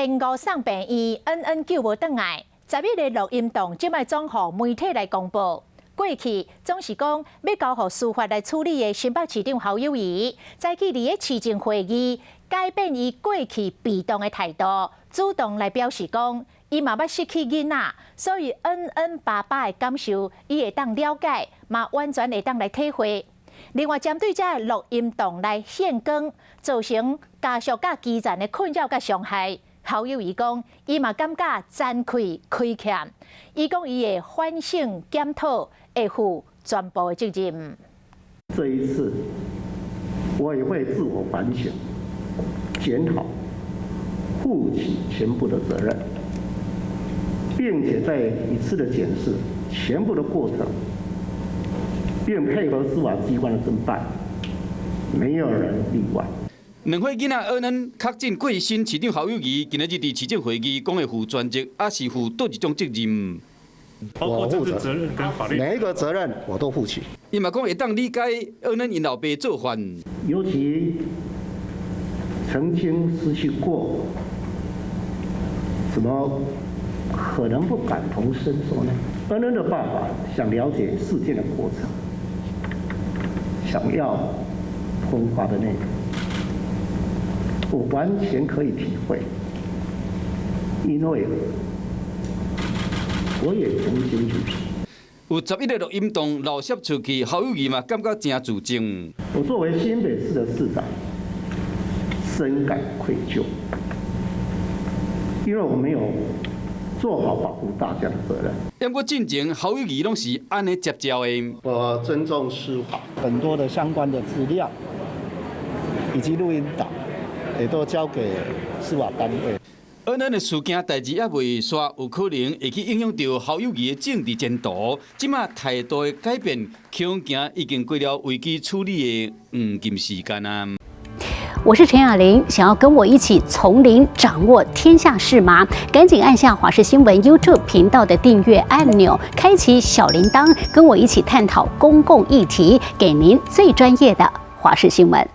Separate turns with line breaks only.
因误送病院，恩恩救无转来。11日录音档即摆总互媒体来公布。过去总是讲要交予司法来处理的新北市长侯友宜，早起伫个市政会议改变伊过去被动的态度，主动来表示讲，伊嘛捌失去囡仔，所以恩恩爸爸的感受，伊会当了解，嘛完全会当来体会。另外，针对这录音档来献更，造成家属甲基层的困扰甲伤害。侯友宜讲，伊嘛感觉惭愧亏欠，伊讲伊会反省检讨，会负全部的责任。
这一次，我也会自我反省、检讨，负起全部的责任，并且再一次的检视全部的过程，并配合司法机关的侦办，没有人例外。
两岁囡仔恩恩确诊过身，市长侯友宜今日伫市政会议讲会负全责，还是负倒一种责任？
包括政治责任跟法律，
每一个责任我都负起。
伊嘛讲会当理解恩恩因老爸做法，
尤其曾经失去过，怎么可能不感同身受呢？恩恩的爸爸想了解事件的过程，想要通话的内容。我完全可以体会，因为我也曾经如此。
有11日录音档漏摄出去，侯友宜嘛感觉真自责。
我作为新北市的市长，深感愧疚，因为我没有做好保护大家的责任。
因过进前，侯友宜拢是安尼接招的。
我尊重司法，很多的相关的资料以及录音档。也都交给司法单位。
恩恩的事件代志还未煞，有可能会去影响到侯友宜的政治前途。即马态度的改变，恐惊已经过了危机处理的黄金时间啊！
我是陈雅玲，想要跟我一起从零掌握天下事吗？赶紧按下华视新闻 YouTube 频道的订阅按钮，开启小铃铛，跟我一起探讨公共议题，给您最专业的华视新闻。